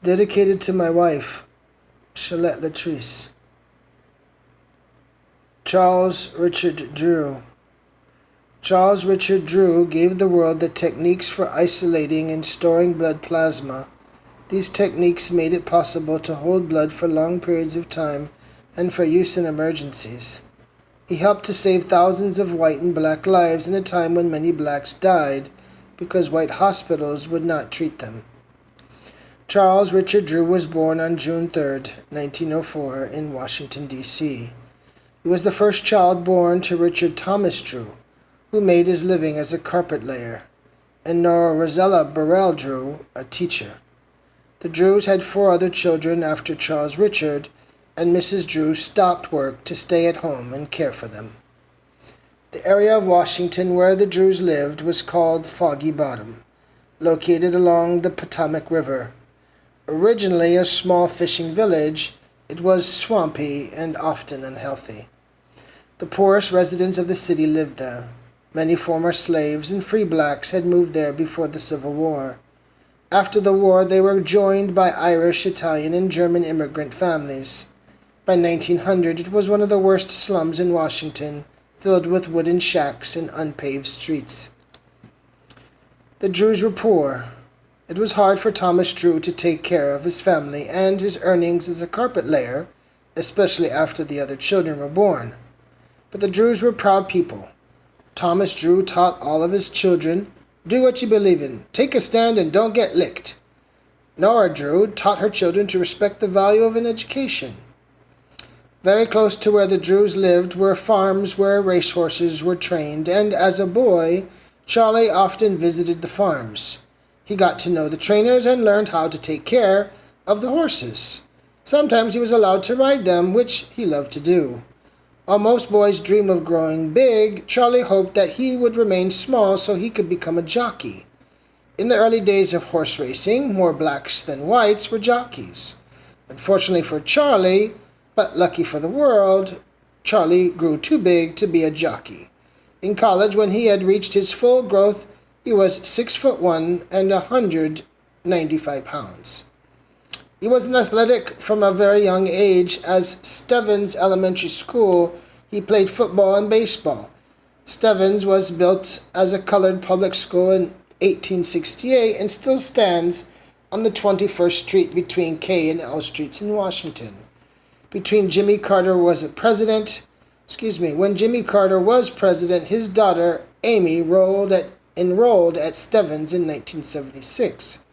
Dedicated to my wife, Shalette Latrice. Charles Richard Drew. Charles Richard Drew gave the world the techniques for isolating and storing blood plasma. These techniques made it possible to hold blood for long periods of time and for use in emergencies. He helped to save thousands of white and black lives in a time when many blacks died because white hospitals would not treat them. Charles Richard Drew was born on June 3, 1904, in Washington, D.C. He was the first child born to Richard Thomas Drew, who made his living as a carpet layer, and Nora Rosella Burrell Drew, a teacher. The Drews had 4 other children after Charles Richard, and Mrs. Drew stopped work to stay at home and care for them. The area of Washington where the Drews lived was called Foggy Bottom, located along the Potomac River. Originally a small fishing village, it was swampy and often unhealthy. The poorest residents of the city lived there. Many former slaves and free blacks had moved there before the Civil War. After the war, they were joined by Irish, Italian, and German immigrant families. By 1900, it was one of the worst slums in Washington, filled with wooden shacks and unpaved streets. The Drews were poor. It was hard for Thomas Drew to take care of his family and his earnings as a carpet layer, especially after the other children were born. But the Drews were proud people. Thomas Drew taught all of his children, "Do what you believe in, take a stand and don't get licked." Nora Drew taught her children to respect the value of an education. Very close to where the Drews lived were farms where racehorses were trained, and as a boy, Charlie often visited the farms. He got to know the trainers and learned how to take care of the horses. Sometimes he was allowed to ride them, which he loved to do. While most boys dream of growing big, Charlie hoped that he would remain small so he could become a jockey. In the early days of horse racing, more blacks than whites were jockeys. Unfortunately for Charlie, but lucky for the world, Charlie grew too big to be a jockey. In college, when he had reached his full growth, he was 6'1" and 195 pounds. He was an athletic from a very young age. As Stevens Elementary School, he played football and baseball. Stevens was built as a colored public school in 1868 and still stands on the 21st Street between K and L Streets in Washington. When Jimmy Carter was president, his daughter Amy enrolled at Stevens in 1976.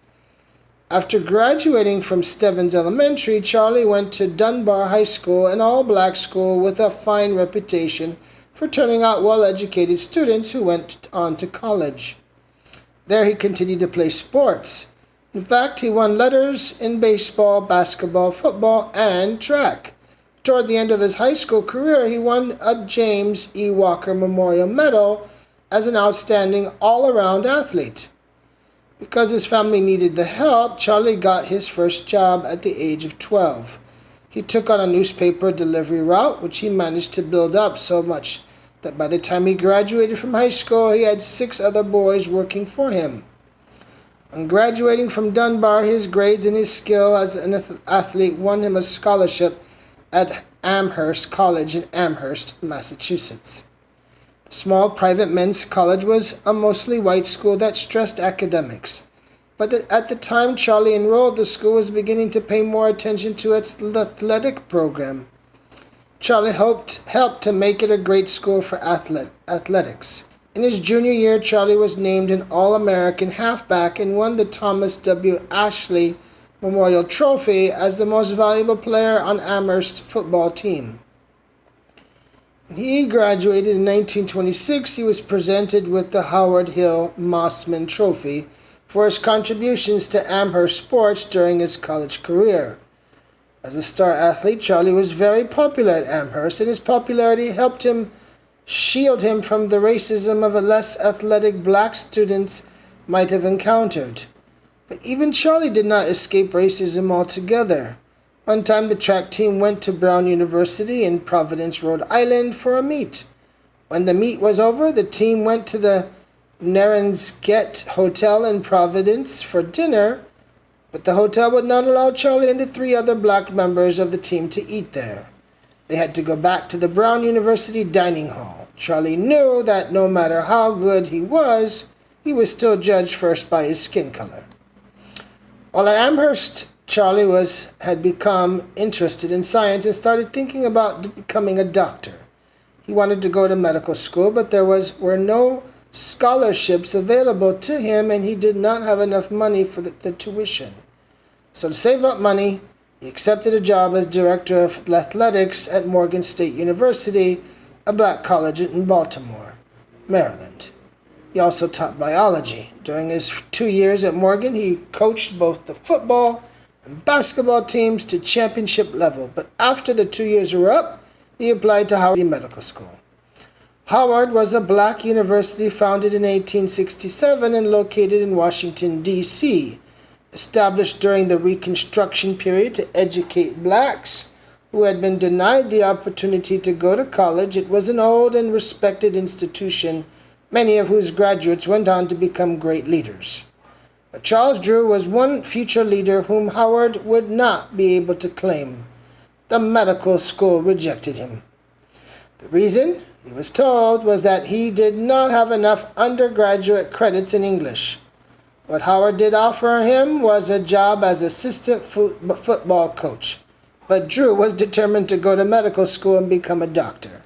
After graduating from Stevens Elementary, Charlie went to Dunbar High School, an all-black school with a fine reputation for turning out well-educated students who went on to college. There he continued to play sports. In fact, he won letters in baseball, basketball, football, and track. Toward the end of his high school career, he won a James E. Walker Memorial Medal as an outstanding all-around athlete. Because his family needed the help, Charlie got his first job at the age of 12. He took on a newspaper delivery route, which he managed to build up so much that by the time he graduated from high school, he had 6 other boys working for him. On graduating from Dunbar, his grades and his skill as an athlete won him a scholarship at Amherst College in Amherst, Massachusetts. The small private men's college was a mostly white school that stressed academics. But at the time Charlie enrolled, the school was beginning to pay more attention to its athletic program. Charlie helped to make it a great school for athletics. In his junior year, Charlie was named an All-American halfback and won the Thomas W. Ashley Memorial Trophy as the most valuable player on Amherst's football team. When he graduated in 1926, he was presented with the Howard Hill Mossman Trophy for his contributions to Amherst sports during his college career. As a star athlete, Charlie was very popular at Amherst, and his popularity helped him shield him from the racism of a less athletic black students might have encountered. But even Charlie did not escape racism altogether. One time the track team went to Brown University in Providence, Rhode Island for a meet. When the meet was over, the team went to the Narragansett Hotel in Providence for dinner. but the hotel would not allow Charlie and the three other black members of the team to eat there. They had to go back to the Brown University dining hall. Charlie knew that no matter how good he was still judged first by his skin color. While at Amherst, Charlie had become interested in science and started thinking about becoming a doctor. He wanted to go to medical school, but there were no scholarships available to him, and he did not have enough money for the tuition. So to save up money, he accepted a job as director of athletics at Morgan State University, a black college in Baltimore, Maryland. He also taught biology. During his 2 years at Morgan, he coached both the football and basketball teams to championship level. But after the 2 years were up, he applied to Howard Medical School. Howard was a black university founded in 1867 and located in Washington, D.C., established during the Reconstruction period to educate blacks who had been denied the opportunity to go to college. It was an old and respected institution, many of whose graduates went on to become great leaders. But Charles Drew was one future leader whom Howard would not be able to claim. The medical school rejected him. The reason, he was told, was that he did not have enough undergraduate credits in English. What Howard did offer him was a job as assistant football coach, but Drew was determined to go to medical school and become a doctor.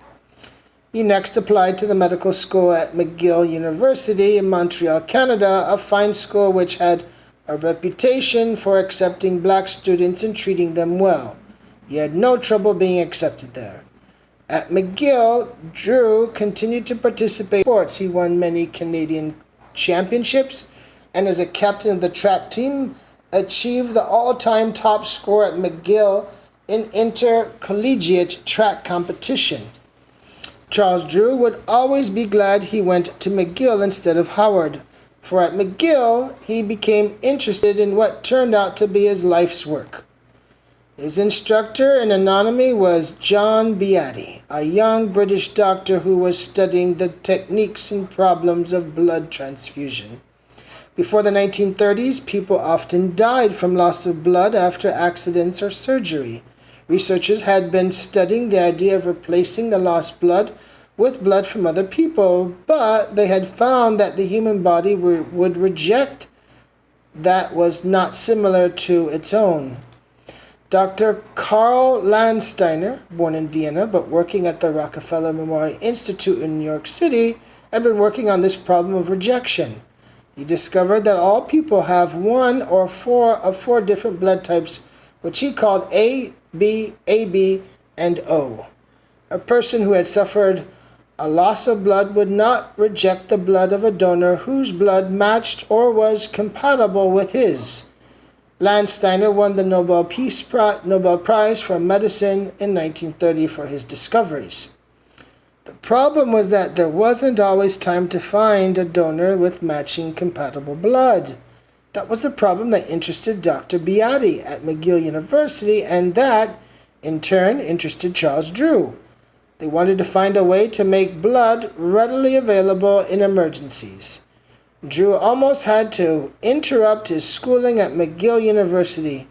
He next applied to the medical school at McGill University in Montreal, Canada, a fine school which had a reputation for accepting black students and treating them well. He had no trouble being accepted there. At McGill, Drew continued to participate in sports. He won many Canadian championships and as a captain of the track team, achieved the all-time top score at McGill in intercollegiate track competition. Charles Drew would always be glad he went to McGill instead of Howard, for at McGill he became interested in what turned out to be his life's work. His instructor in anatomy was John Beatty, a young British doctor who was studying the techniques and problems of blood transfusion. Before the 1930s, people often died from loss of blood after accidents or surgery. Researchers had been studying the idea of replacing the lost blood with blood from other people, but they had found that the human body would reject that was not similar to its own. Dr. Karl Landsteiner, born in Vienna but working at the Rockefeller Memorial Institute in New York City, had been working on this problem of rejection. He discovered that all people have one or four different blood types, which he called A, B, AB, and O. A person who had suffered a loss of blood would not reject the blood of a donor whose blood matched or was compatible with his. Landsteiner won the Nobel Prize for Medicine in 1930 for his discoveries. The problem was that there wasn't always time to find a donor with matching compatible blood. That was the problem that interested Dr. Beatty at McGill University, and that, in turn, interested Charles Drew. They wanted to find a way to make blood readily available in emergencies. Drew almost had to interrupt his schooling at McGill University.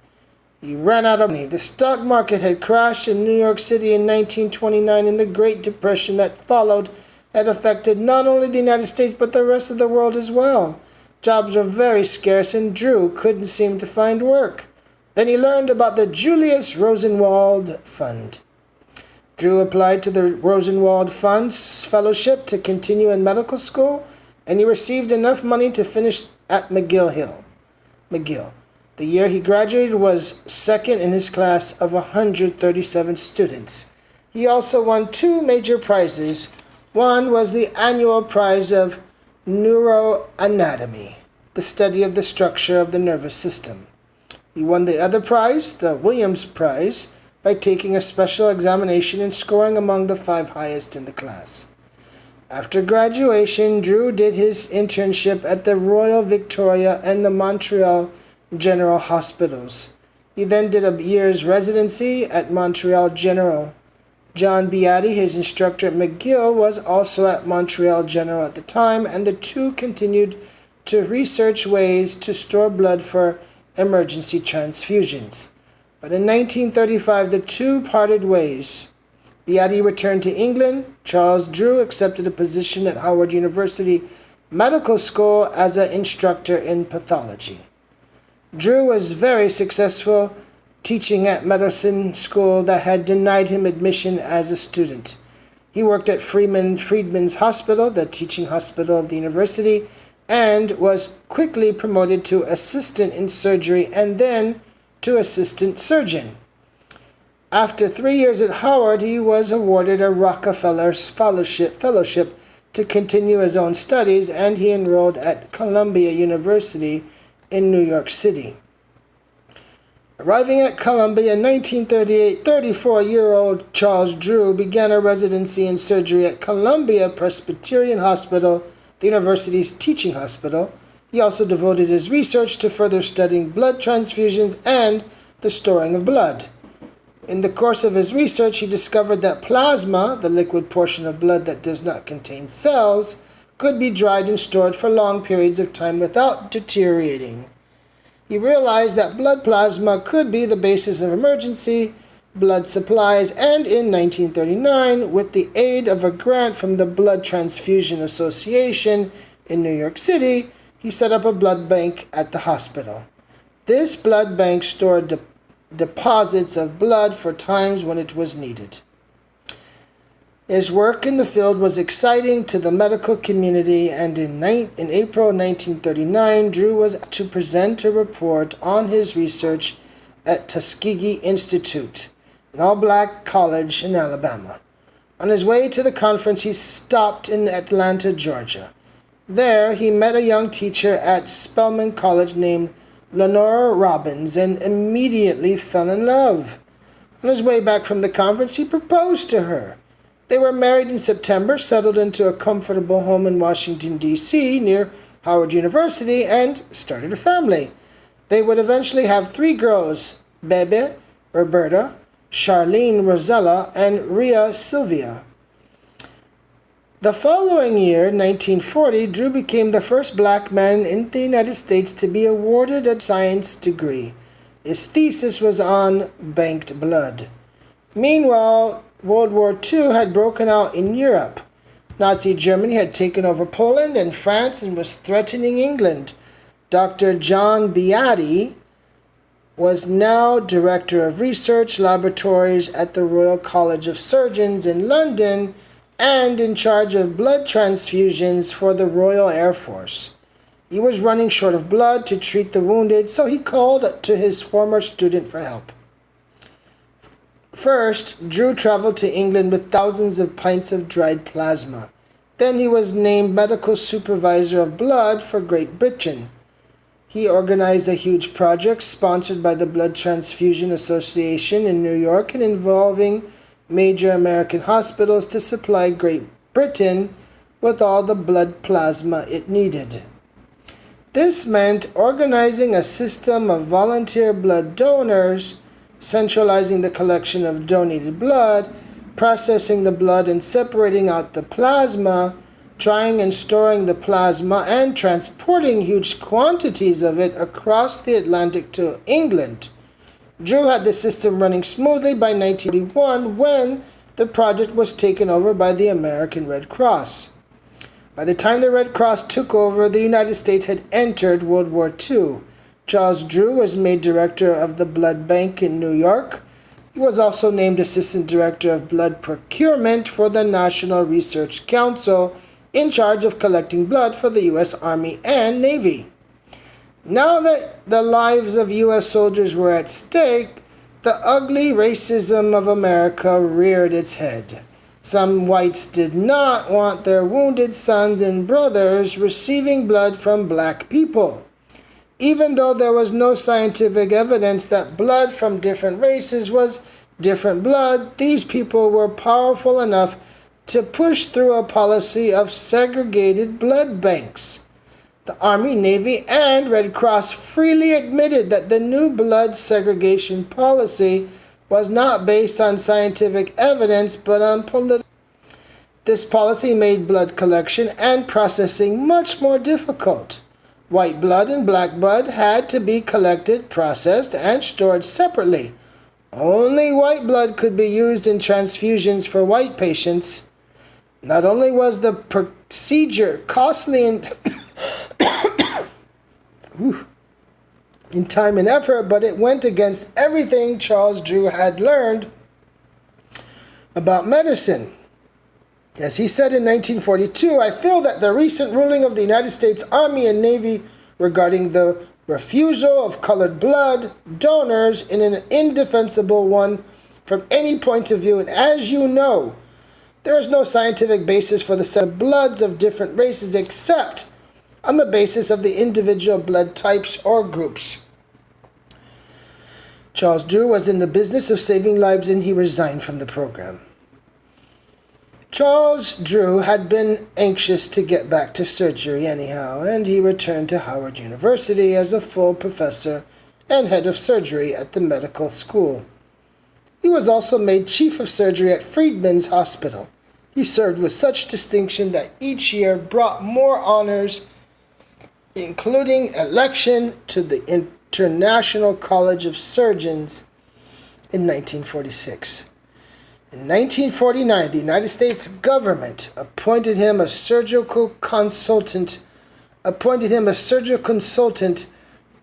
He ran out of money. The stock market had crashed in New York City in 1929, and the Great Depression that followed had affected not only the United States but the rest of the world as well. Jobs were very scarce, and Drew couldn't seem to find work. Then he learned about the Julius Rosenwald Fund. Drew applied to the Rosenwald Fund's fellowship to continue in medical school, and he received enough money to finish at McGill. The year he graduated was second in his class of 137 students. He also won 2 major prizes. One was the annual prize of neuroanatomy, the study of the structure of the nervous system. He won the other prize, the Williams Prize, by taking a special examination and scoring among the 5 highest in the class. After graduation, Drew did his internship at the Royal Victoria and the Montreal General Hospitals. He then did a year's residency at Montreal General. John Beatty, his instructor at McGill, was also at Montreal General at the time, and the two continued to research ways to store blood for emergency transfusions. But in 1935, the two parted ways. Beatty returned to England. Charles Drew accepted a position at Howard University Medical School as an instructor in pathology. Drew was very successful teaching at medicine school that had denied him admission as a student. He worked at Freedman's Hospital, the teaching hospital of the university, and was quickly promoted to assistant in surgery and then to assistant surgeon. After 3 years at Howard, he was awarded a Rockefeller fellowship to continue his own studies, and he enrolled at Columbia University in New York City. Arriving at Columbia in 1938, 34-year-old Charles Drew began a residency in surgery at Columbia Presbyterian Hospital, the university's teaching hospital. He also devoted his research to further studying blood transfusions and the storing of blood. In the course of his research, he discovered that plasma, the liquid portion of blood that does not contain cells, could be dried and stored for long periods of time without deteriorating. He realized that blood plasma could be the basis of emergency blood supplies, and in 1939, with the aid of a grant from the Blood Transfusion Association in New York City, he set up a blood bank at the hospital. This blood bank stored deposits of blood for times when it was needed. His work in the field was exciting to the medical community, and in April 1939, Drew was to present a report on his research at Tuskegee Institute, an all-black college in Alabama. On his way to the conference, he stopped in Atlanta, Georgia. There, he met a young teacher at Spelman College named Lenora Robbins and immediately fell in love. On his way back from the conference, he proposed to her. They were married in September, settled into a comfortable home in Washington, D.C., near Howard University, and started a family. They would eventually have 3 girls, Bebe, Roberta, Charlene Rosella, and Rhea Sylvia. The following year, 1940, Drew became the first black man in the United States to be awarded a science degree. His thesis was on banked blood. Meanwhile, World War II had broken out in Europe. Nazi Germany had taken over Poland and France and was threatening England. Dr. John Beatty was now Director of Research Laboratories at the Royal College of Surgeons in London and in charge of blood transfusions for the Royal Air Force. He was running short of blood to treat the wounded, so he called to his former student for help. First, Drew traveled to England with thousands of pints of dried plasma. Then he was named medical supervisor of blood for Great Britain. He organized a huge project sponsored by the Blood Transfusion Association in New York and involving major American hospitals to supply Great Britain with all the blood plasma it needed. This meant organizing a system of volunteer blood donors, centralizing the collection of donated blood, processing the blood and separating out the plasma, drying and storing the plasma, and transporting huge quantities of it across the Atlantic to England. Drew had the system running smoothly by 1941 when the project was taken over by the American Red Cross. By the time the Red Cross took over, the United States had entered World War II. Charles Drew was made director of the blood bank in New York. He was also named assistant director of blood procurement for the National Research Council, in charge of collecting blood for the U.S. Army and Navy. Now that the lives of U.S. soldiers were at stake, the ugly racism of America reared its head. Some whites did not want their wounded sons and brothers receiving blood from black people. Even though there was no scientific evidence that blood from different races was different blood, these people were powerful enough to push through a policy of segregated blood banks. The Army, Navy, and Red Cross freely admitted that the new blood segregation policy was not based on scientific evidence but on political. This policy made blood collection and processing much more difficult. White blood and black blood had to be collected, processed, and stored separately. Only white blood could be used in transfusions for white patients. Not only was the procedure costly in time and effort, but it went against everything Charles Drew had learned about medicine. As he said in 1942, "I feel that the recent ruling of the United States Army and Navy regarding the refusal of colored blood donors is an indefensible one from any point of view, and as you know, there is no scientific basis for the bloods of different races except on the basis of the individual blood types or groups." Charles Drew was in the business of saving lives, and he resigned from the program. Charles Drew had been anxious to get back to surgery anyhow, and he returned to Howard University as a full professor and head of surgery at the medical school. He was also made chief of surgery at Freedman's Hospital. He served with such distinction that each year brought more honors, including election to the International College of Surgeons in 1946. In 1949, the United States government appointed him a surgical consultant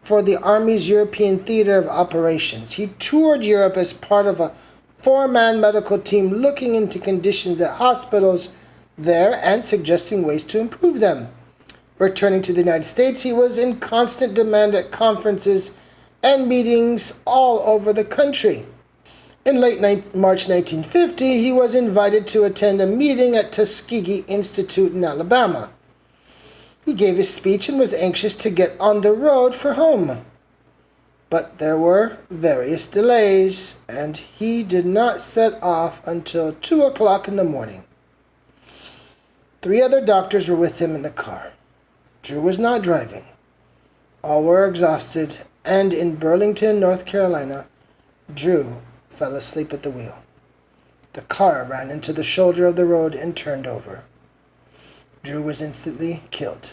for the Army's European Theater of Operations. He toured Europe as part of a four-man medical team looking into conditions at hospitals there and suggesting ways to improve them. Returning to the United States, he was in constant demand at conferences and meetings all over the country. In late March 1950, he was invited to attend a meeting at Tuskegee Institute in Alabama. He gave his speech and was anxious to get on the road for home. But there were various delays, and he did not set off until 2 o'clock in the morning. 3 other doctors were with him in the car. Drew was not driving. All were exhausted, and in Burlington, North Carolina, Drew fell asleep at the wheel. The car ran into the shoulder of the road and turned over. Drew was instantly killed.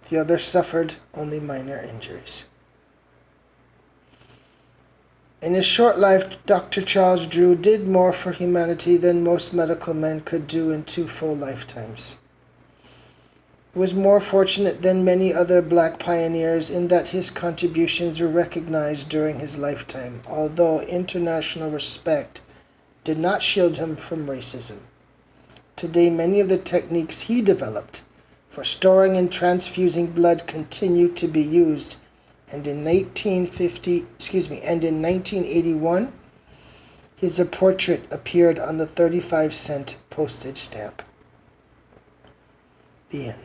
The others suffered only minor injuries. In his short life, Dr. Charles Drew did more for humanity than most medical men could do in 2 full lifetimes. He was more fortunate than many other black pioneers in that his contributions were recognized during his lifetime, although international respect did not shield him from racism. Today, many of the techniques he developed for storing and transfusing blood continue to be used, and in 1981, his portrait appeared on the 35-cent postage stamp. The end.